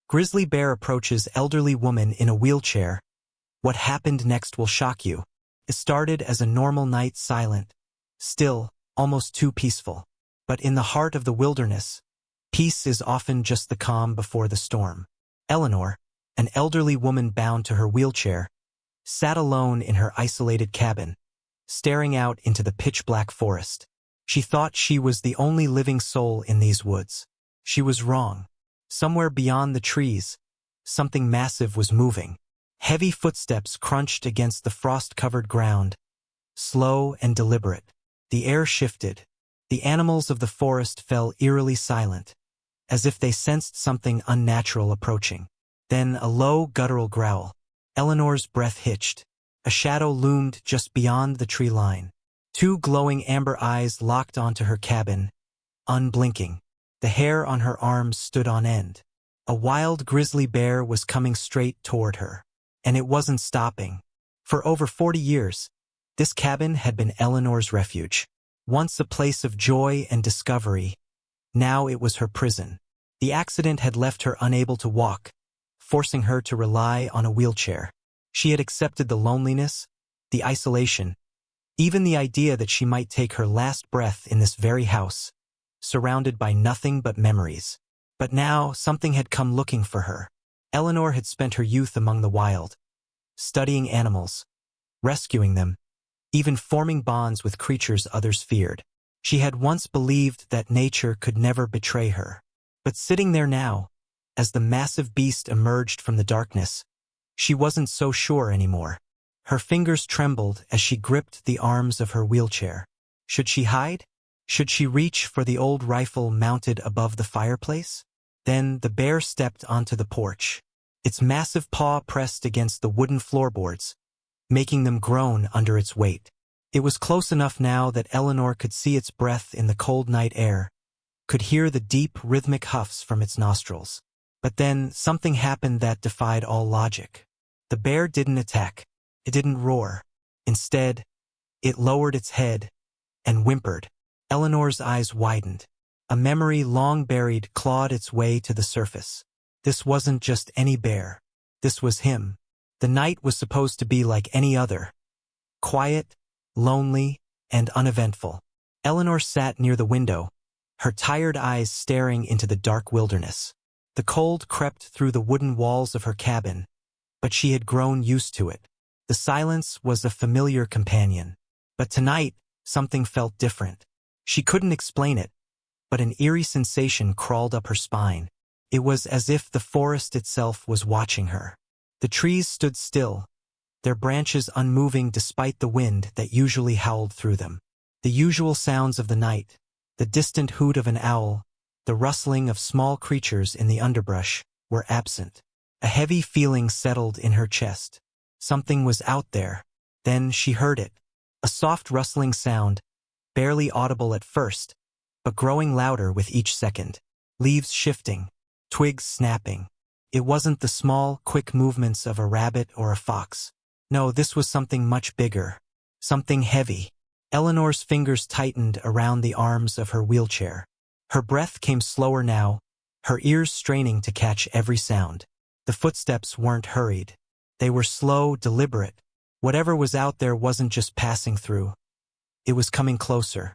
Grizzly bear approaches elderly woman in a wheelchair. What happened next will shock you. It started as a normal night, silent, still, almost too peaceful. But in the heart of the wilderness, peace is often just the calm before the storm. Eleanor, an elderly woman bound to her wheelchair, sat alone in her isolated cabin, staring out into the pitch-black forest. She thought she was the only living soul in these woods. She was wrong. Somewhere beyond the trees, something massive was moving. Heavy footsteps crunched against the frost-covered ground, slow and deliberate. The air shifted. The animals of the forest fell eerily silent, as if they sensed something unnatural approaching. Then a low, guttural growl. Eleanor's breath hitched. A shadow loomed just beyond the tree line. Two glowing amber eyes locked onto her cabin, unblinking. The hair on her arms stood on end. A wild grizzly bear was coming straight toward her. And it wasn't stopping. For over 40 years, this cabin had been Eleanor's refuge. Once a place of joy and discovery, now it was her prison. The accident had left her unable to walk, forcing her to rely on a wheelchair. She had accepted the loneliness, the isolation, even the idea that she might take her last breath in this very house, surrounded by nothing but memories. But now something had come looking for her. Eleanor had spent her youth among the wild, studying animals, rescuing them, even forming bonds with creatures others feared. She had once believed that nature could never betray her. But sitting there now, as the massive beast emerged from the darkness, she wasn't so sure anymore. Her fingers trembled as she gripped the arms of her wheelchair. Should she hide? Should she reach for the old rifle mounted above the fireplace? Then the bear stepped onto the porch. Its massive paw pressed against the wooden floorboards, making them groan under its weight. It was close enough now that Eleanor could see its breath in the cold night air, could hear the deep, rhythmic huffs from its nostrils. But then something happened that defied all logic. The bear didn't attack. It didn't roar. Instead, it lowered its head and whimpered. Eleanor's eyes widened. A memory long buried clawed its way to the surface. This wasn't just any bear. This was him. The night was supposed to be like any other. Quiet, lonely, and uneventful. Eleanor sat near the window, her tired eyes staring into the dark wilderness. The cold crept through the wooden walls of her cabin, but she had grown used to it. The silence was a familiar companion. But tonight, something felt different. She couldn't explain it, but an eerie sensation crawled up her spine. It was as if the forest itself was watching her. The trees stood still, their branches unmoving despite the wind that usually howled through them. The usual sounds of the night, the distant hoot of an owl, the rustling of small creatures in the underbrush, were absent. A heavy feeling settled in her chest. Something was out there. Then she heard it. A soft rustling sound, barely audible at first, but growing louder with each second. Leaves shifting, twigs snapping. It wasn't the small, quick movements of a rabbit or a fox. No, this was something much bigger. Something heavy. Eleanor's fingers tightened around the arms of her wheelchair. Her breath came slower now, her ears straining to catch every sound. The footsteps weren't hurried. They were slow, deliberate. Whatever was out there wasn't just passing through. It was coming closer.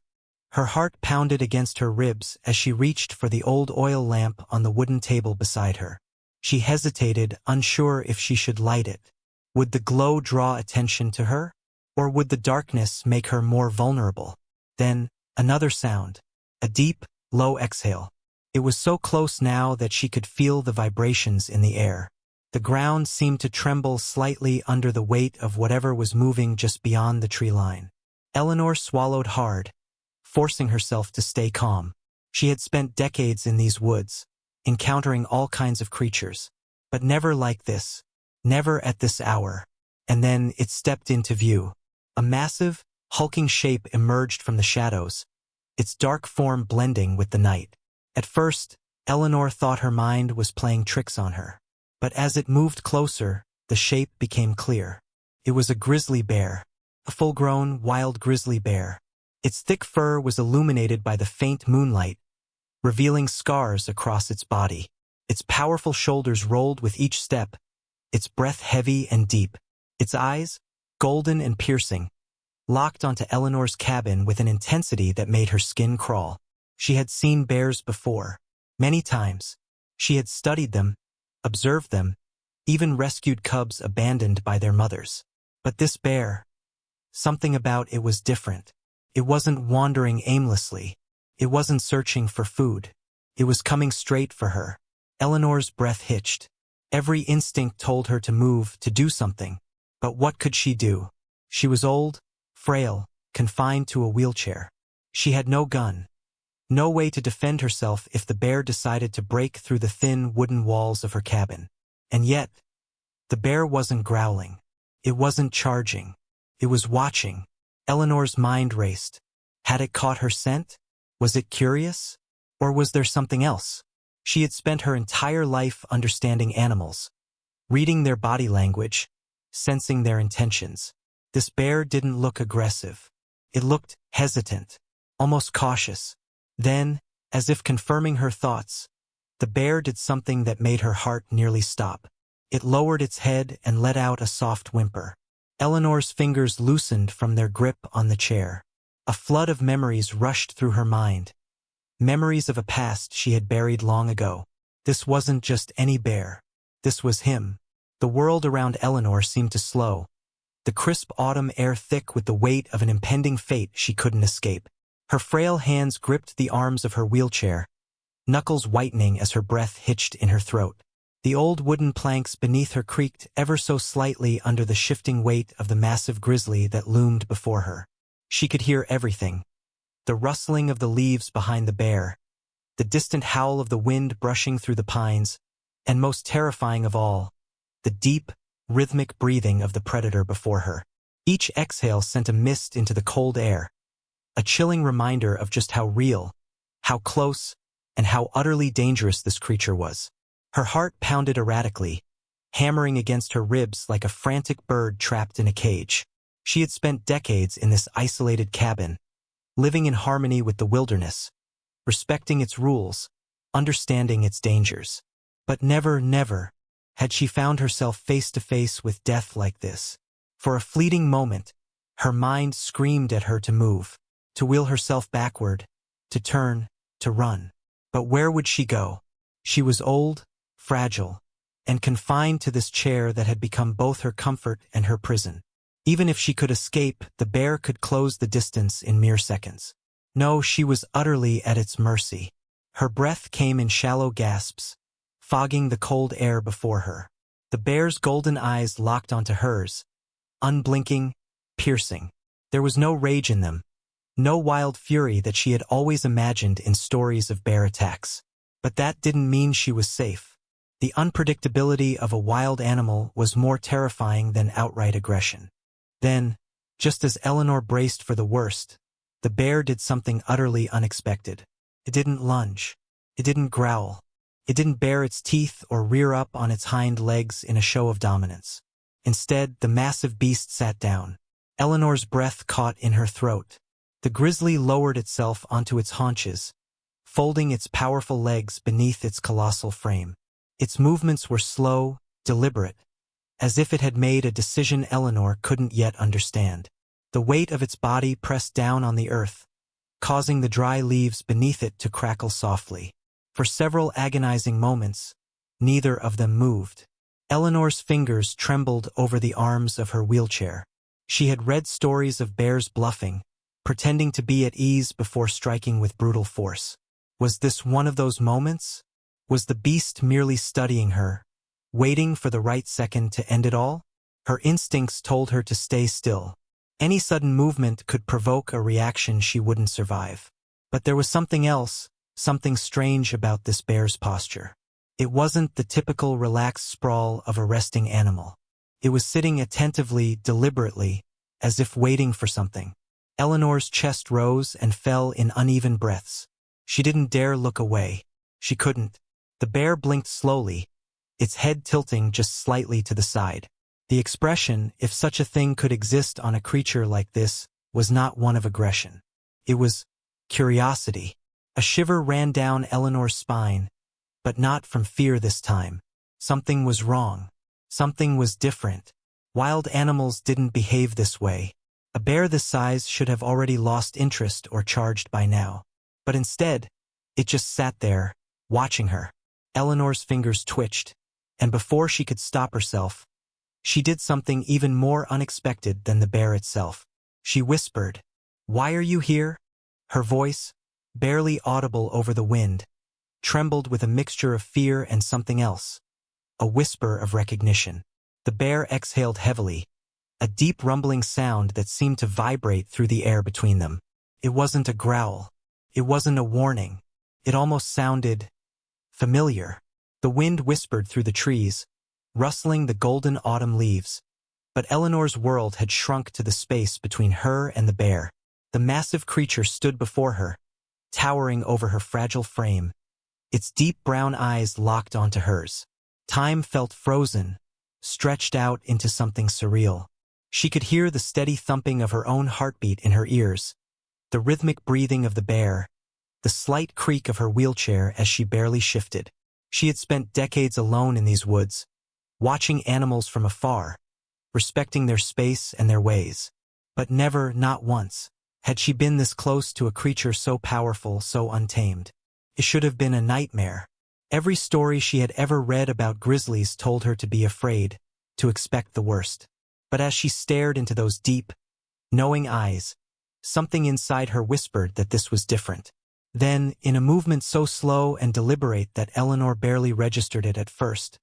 Her heart pounded against her ribs as she reached for the old oil lamp on the wooden table beside her. She hesitated, unsure if she should light it. Would the glow draw attention to her? Or would the darkness make her more vulnerable? Then, another sound. A deep, low exhale. It was so close now that she could feel the vibrations in the air. The ground seemed to tremble slightly under the weight of whatever was moving just beyond the tree line. Eleanor swallowed hard, forcing herself to stay calm. She had spent decades in these woods, encountering all kinds of creatures, but never like this, never at this hour. And then it stepped into view. A massive, hulking shape emerged from the shadows, its dark form blending with the night. At first, Eleanor thought her mind was playing tricks on her. But as it moved closer, the shape became clear. It was a grizzly bear, a full-grown, wild grizzly bear. Its thick fur was illuminated by the faint moonlight, revealing scars across its body. Its powerful shoulders rolled with each step, its breath heavy and deep. Its eyes, golden and piercing, locked onto Eleanor's cabin with an intensity that made her skin crawl. She had seen bears before. Many times. She had studied them, observed them, even rescued cubs abandoned by their mothers. But this bear, something about it was different. It wasn't wandering aimlessly. It wasn't searching for food. It was coming straight for her. Eleanor's breath hitched. Every instinct told her to move, to do something. But what could she do? She was old, frail, confined to a wheelchair. She had no gun. No way to defend herself if the bear decided to break through the thin wooden walls of her cabin. And yet, the bear wasn't growling. It wasn't charging. It was watching. Eleanor's mind raced. Had it caught her scent? Was it curious? Or was there something else? She had spent her entire life understanding animals, reading their body language, sensing their intentions. This bear didn't look aggressive. It looked hesitant, almost cautious. Then, as if confirming her thoughts, the bear did something that made her heart nearly stop. It lowered its head and let out a soft whimper. Eleanor's fingers loosened from their grip on the chair. A flood of memories rushed through her mind. Memories of a past she had buried long ago. This wasn't just any bear. This was him. The world around Eleanor seemed to slow. The crisp autumn air thick with the weight of an impending fate she couldn't escape. Her frail hands gripped the arms of her wheelchair, knuckles whitening as her breath hitched in her throat. The old wooden planks beneath her creaked ever so slightly under the shifting weight of the massive grizzly that loomed before her. She could hear everything. The rustling of the leaves behind the bear, the distant howl of the wind brushing through the pines, and most terrifying of all, the deep, rhythmic breathing of the predator before her. Each exhale sent a mist into the cold air, a chilling reminder of just how real, how close, and how utterly dangerous this creature was. Her heart pounded erratically, hammering against her ribs like a frantic bird trapped in a cage. She had spent decades in this isolated cabin, living in harmony with the wilderness, respecting its rules, understanding its dangers. But never had she found herself face to face with death like this. For a fleeting moment, her mind screamed at her to move, to wheel herself backward, to turn, to run. But where would she go? She was old, fragile, and confined to this chair that had become both her comfort and her prison. Even if she could escape, the bear could close the distance in mere seconds. No, she was utterly at its mercy. Her breath came in shallow gasps, fogging the cold air before her. The bear's golden eyes locked onto hers, unblinking, piercing. There was no rage in them, no wild fury that she had always imagined in stories of bear attacks. But that didn't mean she was safe. The unpredictability of a wild animal was more terrifying than outright aggression. Then, just as Eleanor braced for the worst, the bear did something utterly unexpected. It didn't lunge. It didn't growl. It didn't bare its teeth or rear up on its hind legs in a show of dominance. Instead, the massive beast sat down. Eleanor's breath caught in her throat. The grizzly lowered itself onto its haunches, folding its powerful legs beneath its colossal frame. Its movements were slow, deliberate, as if it had made a decision Eleanor couldn't yet understand. The weight of its body pressed down on the earth, causing the dry leaves beneath it to crackle softly. For several agonizing moments, neither of them moved. Eleanor's fingers trembled over the arms of her wheelchair. She had read stories of bears bluffing, pretending to be at ease before striking with brutal force. Was this one of those moments? Was the beast merely studying her, waiting for the right second to end it all? Her instincts told her to stay still. Any sudden movement could provoke a reaction she wouldn't survive. But there was something else, something strange about this bear's posture. It wasn't the typical relaxed sprawl of a resting animal. It was sitting attentively, deliberately, as if waiting for something. Eleanor's chest rose and fell in uneven breaths. She didn't dare look away. She couldn't. The bear blinked slowly, its head tilting just slightly to the side. The expression, if such a thing could exist on a creature like this, was not one of aggression. It was curiosity. A shiver ran down Eleanor's spine, But not from fear this time. Something was wrong. Something was different. Wild animals didn't behave this way. A bear this size should have already lost interest or charged by now. But instead, it just sat there, watching her. Eleanor's fingers twitched, and before she could stop herself, she did something even more unexpected than the bear itself. She whispered, "Why are you here?" Her voice, barely audible over the wind, trembled with a mixture of fear and something else, a whisper of recognition. The bear exhaled heavily, a deep rumbling sound that seemed to vibrate through the air between them. It wasn't a growl. It wasn't a warning. It almost sounded familiar. The wind whispered through the trees, rustling the golden autumn leaves. But Eleanor's world had shrunk to the space between her and the bear. The massive creature stood before her, towering over her fragile frame, its deep brown eyes locked onto hers. Time felt frozen, stretched out into something surreal. She could hear the steady thumping of her own heartbeat in her ears, the rhythmic breathing of the bear, the slight creak of her wheelchair as she barely shifted. She had spent decades alone in these woods, watching animals from afar, respecting their space and their ways. But never, not once, had she been this close to a creature so powerful, so untamed. It should have been a nightmare. Every story she had ever read about grizzlies told her to be afraid, to expect the worst. But as she stared into those deep, knowing eyes, something inside her whispered that this was different. Then, in a movement so slow and deliberate that Eleanor barely registered it at first,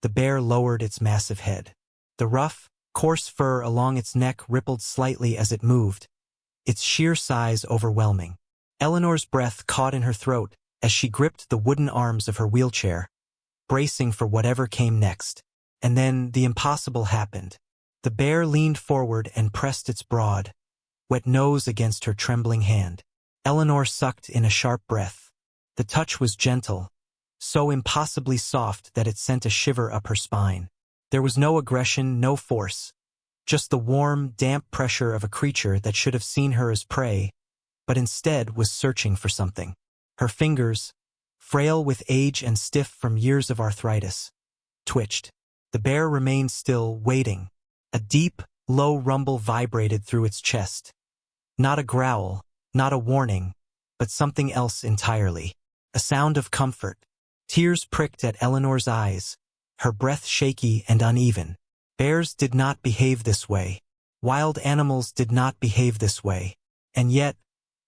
the bear lowered its massive head. The rough, coarse fur along its neck rippled slightly as it moved, its sheer size overwhelming. Eleanor's breath caught in her throat as she gripped the wooden arms of her wheelchair, bracing for whatever came next. And then the impossible happened. The bear leaned forward and pressed its broad, wet nose against her trembling hand. Eleanor sucked in a sharp breath. The touch was gentle, so impossibly soft that it sent a shiver up her spine. There was no aggression, no force, just the warm, damp pressure of a creature that should have seen her as prey, but instead was searching for something. Her fingers, frail with age and stiff from years of arthritis, twitched. The bear remained still, waiting. A deep, low rumble vibrated through its chest. Not a growl, not a warning, but something else entirely. A sound of comfort. Tears pricked at Eleanor's eyes, her breath shaky and uneven. Bears did not behave this way. Wild animals did not behave this way. And yet,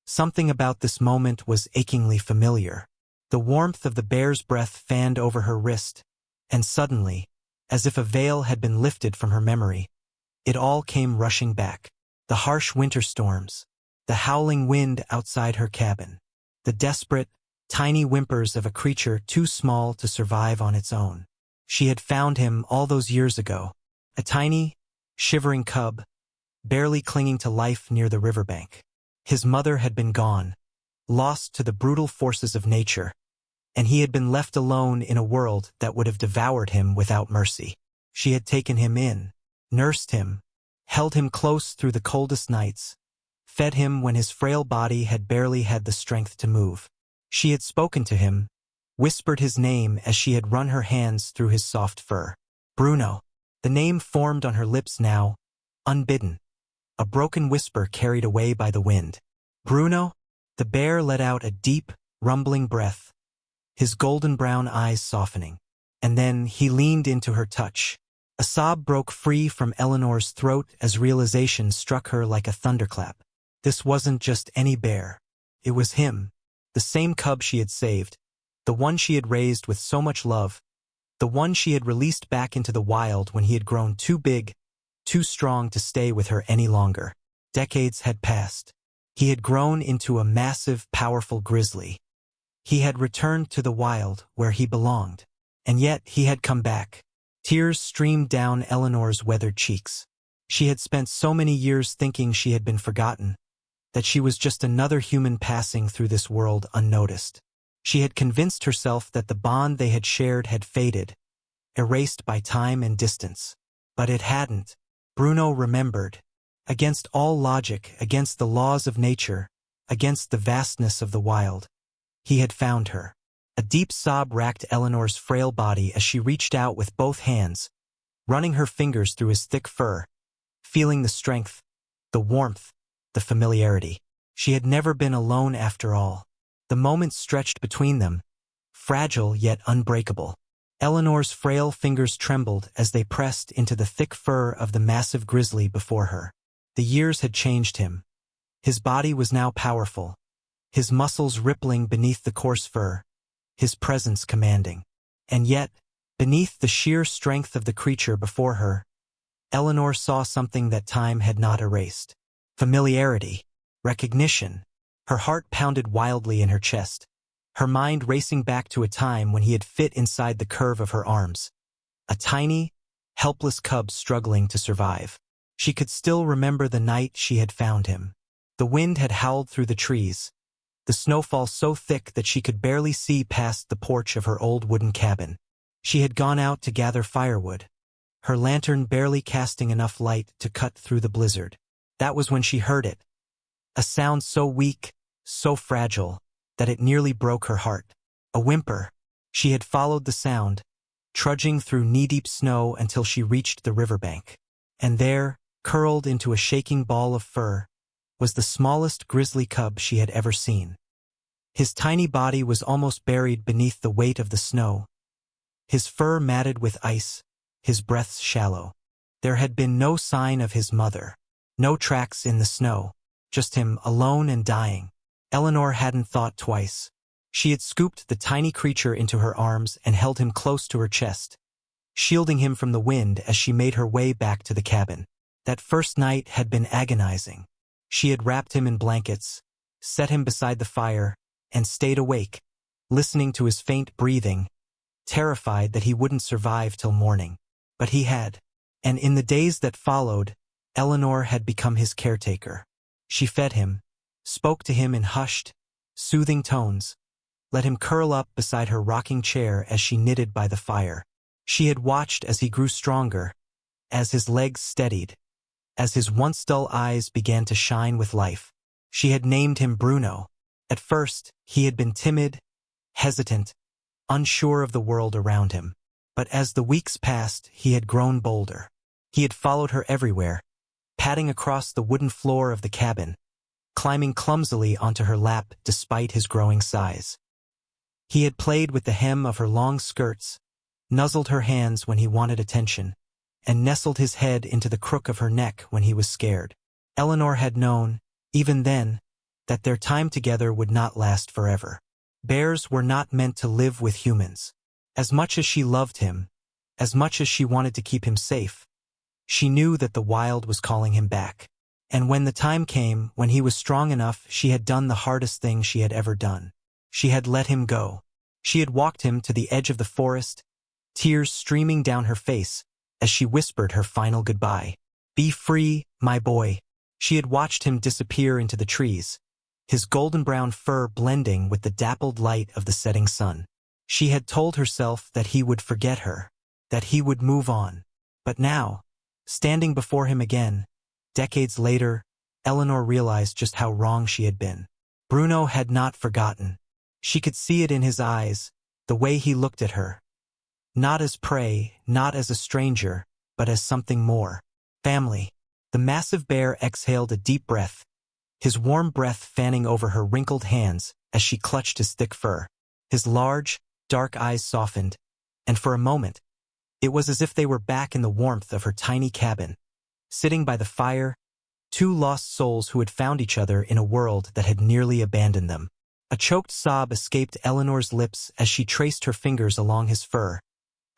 something about this moment was achingly familiar. The warmth of the bear's breath fanned over her wrist, and suddenly, as if a veil had been lifted from her memory, it all came rushing back. The harsh winter storms, the howling wind outside her cabin, the desperate, tiny whimpers of a creature too small to survive on its own. She had found him all those years ago, a tiny, shivering cub, barely clinging to life near the riverbank. His mother had been gone, lost to the brutal forces of nature, and he had been left alone in a world that would have devoured him without mercy. She had taken him in, nursed him, held him close through the coldest nights, fed him when his frail body had barely had the strength to move. She had spoken to him, whispered his name as she had run her hands through his soft fur. Bruno. The name formed on her lips now, unbidden, a broken whisper carried away by the wind. Bruno? The bear let out a deep, rumbling breath, his golden brown eyes softening. And then he leaned into her touch. A sob broke free from Eleanor's throat as realization struck her like a thunderclap. This wasn't just any bear. It was him, the same cub she had saved, the one she had raised with so much love, the one she had released back into the wild when he had grown too big, too strong to stay with her any longer. Decades had passed. He had grown into a massive, powerful grizzly. He had returned to the wild where he belonged. And yet he had come back. Tears streamed down Eleanor's weathered cheeks. She had spent so many years thinking she had been forgotten, that she was just another human passing through this world unnoticed. She had convinced herself that the bond they had shared had faded, erased by time and distance. But it hadn't. Bruno remembered. Against all logic, against the laws of nature, against the vastness of the wild, he had found her. A deep sob racked Eleanor's frail body as she reached out with both hands, running her fingers through his thick fur, feeling the strength, the warmth, the familiarity. She had never been alone after all. The moments stretched between them, fragile yet unbreakable. Eleanor's frail fingers trembled as they pressed into the thick fur of the massive grizzly before her. The years had changed him. His body was now powerful, his muscles rippling beneath the coarse fur, his presence commanding. And yet, beneath the sheer strength of the creature before her, Eleanor saw something that time had not erased. Familiarity, recognition. Her heart pounded wildly in her chest, her mind racing back to a time when he had fit inside the curve of her arms. A tiny, helpless cub struggling to survive. She could still remember the night she had found him. The wind had howled through the trees, the snowfall so thick that she could barely see past the porch of her old wooden cabin. She had gone out to gather firewood, her lantern barely casting enough light to cut through the blizzard. That was when she heard it. A sound so weak, so fragile, that it nearly broke her heart. A whimper. She had followed the sound, trudging through knee-deep snow until she reached the riverbank. And there, curled into a shaking ball of fur, was the smallest grizzly cub she had ever seen. His tiny body was almost buried beneath the weight of the snow, his fur matted with ice, his breaths shallow. There had been no sign of his mother, no tracks in the snow, just him alone and dying. Eleanor hadn't thought twice. She had scooped the tiny creature into her arms and held him close to her chest, shielding him from the wind as she made her way back to the cabin. That first night had been agonizing. She had wrapped him in blankets, set him beside the fire, and stayed awake, listening to his faint breathing, terrified that he wouldn't survive till morning. But he had. And in the days that followed, Eleanor had become his caretaker. She fed him, spoke to him in hushed, soothing tones, let him curl up beside her rocking chair as she knitted by the fire. She had watched as he grew stronger, as his legs steadied, as his once dull eyes began to shine with life. She had named him Bruno. At first, he had been timid, hesitant, unsure of the world around him. But as the weeks passed, he had grown bolder. He had followed her everywhere, padding across the wooden floor of the cabin, climbing clumsily onto her lap despite his growing size. He had played with the hem of her long skirts, nuzzled her hands when he wanted attention, and nestled his head into the crook of her neck when he was scared. Eleanor had known, even then, that their time together would not last forever. Bears were not meant to live with humans. As much as she loved him, as much as she wanted to keep him safe, she knew that the wild was calling him back. And when the time came, when he was strong enough, she had done the hardest thing she had ever done. She had let him go. She had walked him to the edge of the forest, tears streaming down her face as she whispered her final goodbye. "Be free, my boy." She had watched him disappear into the trees, his golden-brown fur blending with the dappled light of the setting sun. She had told herself that he would forget her, that he would move on. But now, standing before him again, decades later, Eleanor realized just how wrong she had been. Bruno had not forgotten. She could see it in his eyes, the way he looked at her. Not as prey, not as a stranger, but as something more. Family. The massive bear exhaled a deep breath, his warm breath fanning over her wrinkled hands as she clutched his thick fur. His large, dark eyes softened, and for a moment, it was as if they were back in the warmth of her tiny cabin, sitting by the fire, two lost souls who had found each other in a world that had nearly abandoned them. A choked sob escaped Eleanor's lips as she traced her fingers along his fur,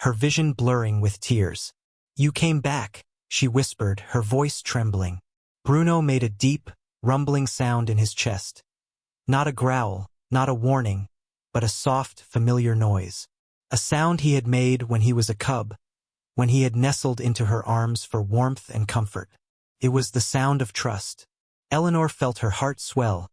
her vision blurring with tears. "You came back," she whispered, her voice trembling. Bruno made a deep, rumbling sound in his chest. Not a growl, not a warning, but a soft, familiar noise. A sound he had made when he was a cub, when he had nestled into her arms for warmth and comfort. It was the sound of trust. Eleanor felt her heart swell,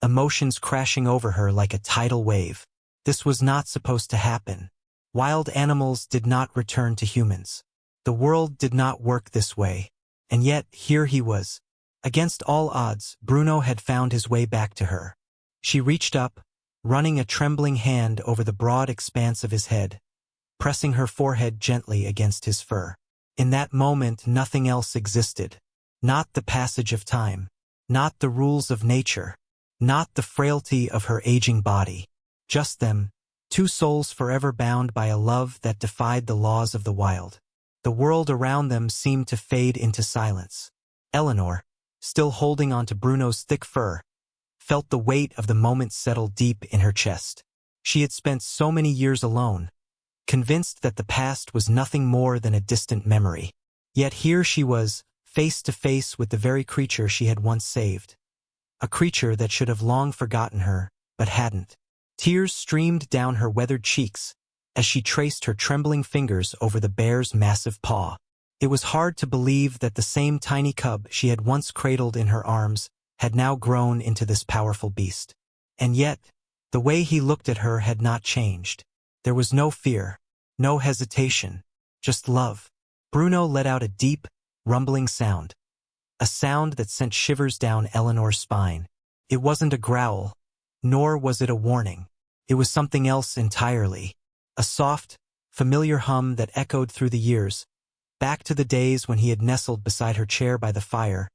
emotions crashing over her like a tidal wave. This was not supposed to happen. Wild animals did not return to humans. The world did not work this way. And yet, here he was. Against all odds, Bruno had found his way back to her. She reached up, running a trembling hand over the broad expanse of his head, pressing her forehead gently against his fur. In that moment nothing else existed. Not the passage of time. Not the rules of nature. Not the frailty of her aging body. Just them, two souls forever bound by a love that defied the laws of the wild. The world around them seemed to fade into silence. Eleanor, still holding onto Bruno's thick fur, felt the weight of the moment settle deep in her chest. She had spent so many years alone, convinced that the past was nothing more than a distant memory. Yet here she was, face to face with the very creature she had once saved. A creature that should have long forgotten her, but hadn't. Tears streamed down her weathered cheeks as she traced her trembling fingers over the bear's massive paw. It was hard to believe that the same tiny cub she had once cradled in her arms had now grown into this powerful beast. And yet, the way he looked at her had not changed. There was no fear, no hesitation, just love. Bruno let out a deep, rumbling sound. A sound that sent shivers down Eleanor's spine. It wasn't a growl, nor was it a warning. It was something else entirely. A soft, familiar hum that echoed through the years, back to the days when he had nestled beside her chair by the fire,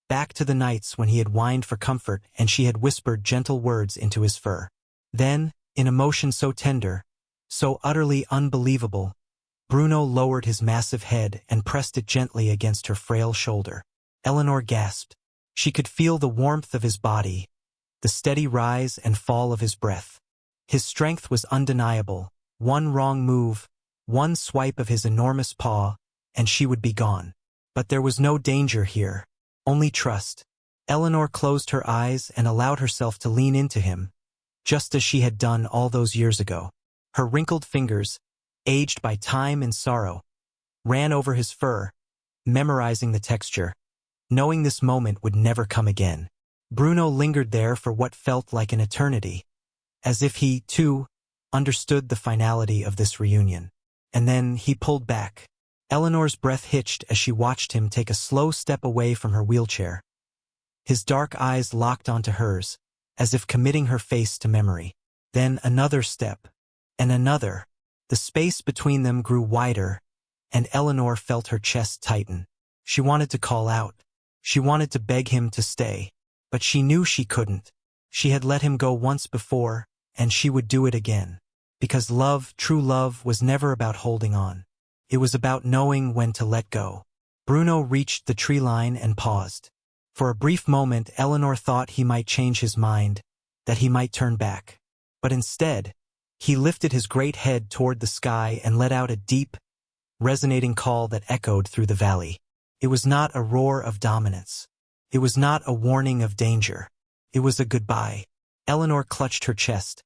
back to the nights when he had whined for comfort and she had whispered gentle words into his fur. Then, in a motion so tender, so utterly unbelievable, Bruno lowered his massive head and pressed it gently against her frail shoulder. Eleanor gasped. She could feel the warmth of his body, the steady rise and fall of his breath. His strength was undeniable. One wrong move, one swipe of his enormous paw, and she would be gone. But there was no danger here, only trust. Eleanor closed her eyes and allowed herself to lean into him, just as she had done all those years ago. Her wrinkled fingers, aged by time and sorrow, ran over his fur, memorizing the texture, knowing this moment would never come again. Bruno lingered there for what felt like an eternity, as if he, too, understood the finality of this reunion. And then he pulled back. Eleanor's breath hitched as she watched him take a slow step away from her wheelchair. His dark eyes locked onto hers, as if committing her face to memory. Then another step, and another. The space between them grew wider, and Eleanor felt her chest tighten. She wanted to call out. She wanted to beg him to stay. But she knew she couldn't. She had let him go once before, and she would do it again. Because love, true love, was never about holding on. It was about knowing when to let go. Bruno reached the tree line and paused. For a brief moment, Eleanor thought he might change his mind, that he might turn back. But instead, he lifted his great head toward the sky and let out a deep, resonating call that echoed through the valley. It was not a roar of dominance. It was not a warning of danger. It was a goodbye. Eleanor clutched her chest,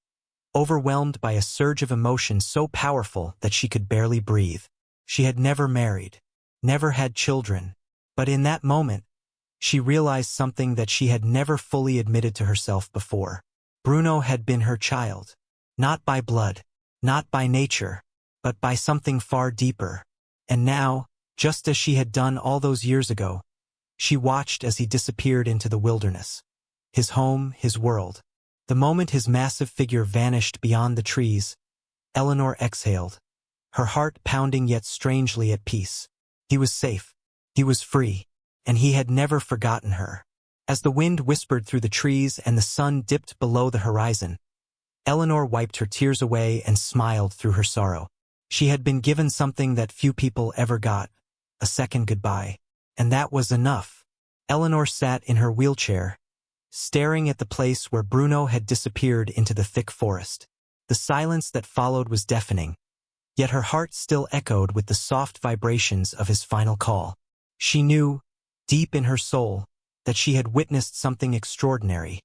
overwhelmed by a surge of emotion so powerful that she could barely breathe. She had never married, never had children, but in that moment, she realized something that she had never fully admitted to herself before. Bruno had been her child, not by blood, not by nature, but by something far deeper. And now, just as she had done all those years ago, she watched as he disappeared into the wilderness. His home, his world. The moment his massive figure vanished beyond the trees, Eleanor exhaled, her heart pounding yet strangely at peace. He was safe. He was free. And he had never forgotten her. As the wind whispered through the trees and the sun dipped below the horizon, Eleanor wiped her tears away and smiled through her sorrow. She had been given something that few people ever got, a second goodbye. And that was enough. Eleanor sat in her wheelchair, staring at the place where Bruno had disappeared into the thick forest. The silence that followed was deafening, yet her heart still echoed with the soft vibrations of his final call. She knew, deep in her soul, that she had witnessed something extraordinary,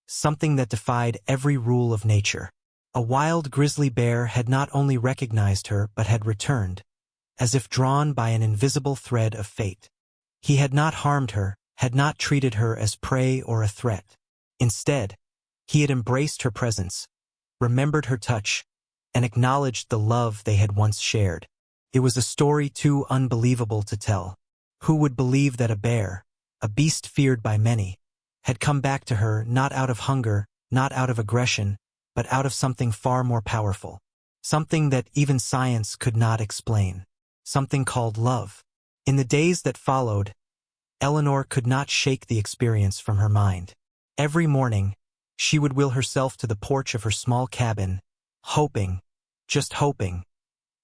something that defied every rule of nature. A wild grizzly bear had not only recognized her but had returned, as if drawn by an invisible thread of fate. He had not harmed her, had not treated her as prey or a threat. Instead, he had embraced her presence, remembered her touch, and acknowledged the love they had once shared. It was a story too unbelievable to tell. Who would believe that a bear, a beast feared by many, had come back to her not out of hunger, not out of aggression, but out of something far more powerful. Something that even science could not explain. Something called love. In the days that followed, Eleanor could not shake the experience from her mind. Every morning, she would wheel herself to the porch of her small cabin, hoping, just hoping,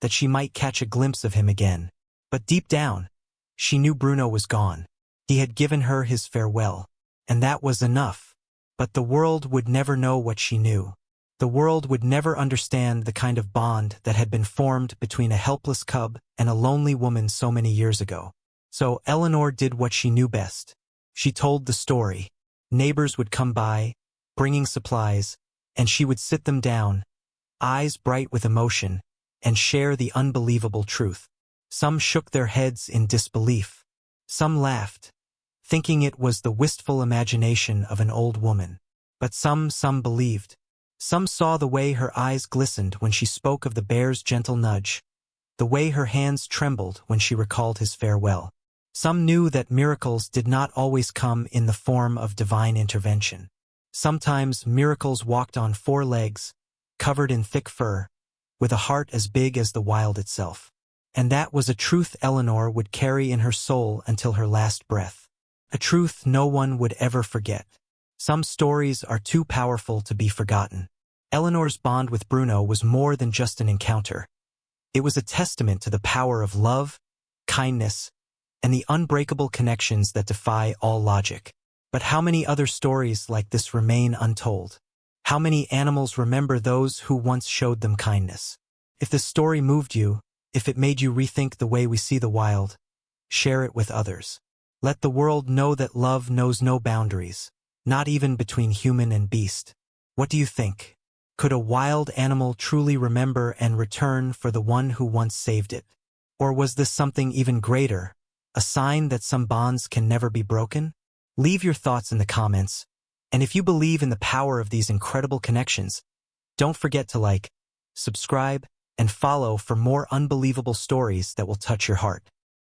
that she might catch a glimpse of him again. But deep down, she knew Bruno was gone. He had given her his farewell, and that was enough. But the world would never know what she knew. The world would never understand the kind of bond that had been formed between a helpless cub and a lonely woman so many years ago. So Eleanor did what she knew best. She told the story. Neighbors would come by, bringing supplies, and she would sit them down, eyes bright with emotion, and share the unbelievable truth. Some shook their heads in disbelief. Some laughed, thinking it was the wistful imagination of an old woman. But some believed. Some saw the way her eyes glistened when she spoke of the bear's gentle nudge, the way her hands trembled when she recalled his farewell. Some knew that miracles did not always come in the form of divine intervention. Sometimes miracles walked on 4 legs, covered in thick fur, with a heart as big as the wild itself. And that was a truth Eleanor would carry in her soul until her last breath. A truth no one would ever forget. Some stories are too powerful to be forgotten. Eleanor's bond with Bruno was more than just an encounter. It was a testament to the power of love, kindness, and the unbreakable connections that defy all logic. But how many other stories like this remain untold? How many animals remember those who once showed them kindness? If the story moved you, if it made you rethink the way we see the wild, share it with others. Let the world know that love knows no boundaries, not even between human and beast. What do you think? Could a wild animal truly remember and return for the one who once saved it? Or was this something even greater, a sign that some bonds can never be broken? Leave your thoughts in the comments, and if you believe in the power of these incredible connections, don't forget to like, subscribe, and follow for more unbelievable stories that will touch your heart.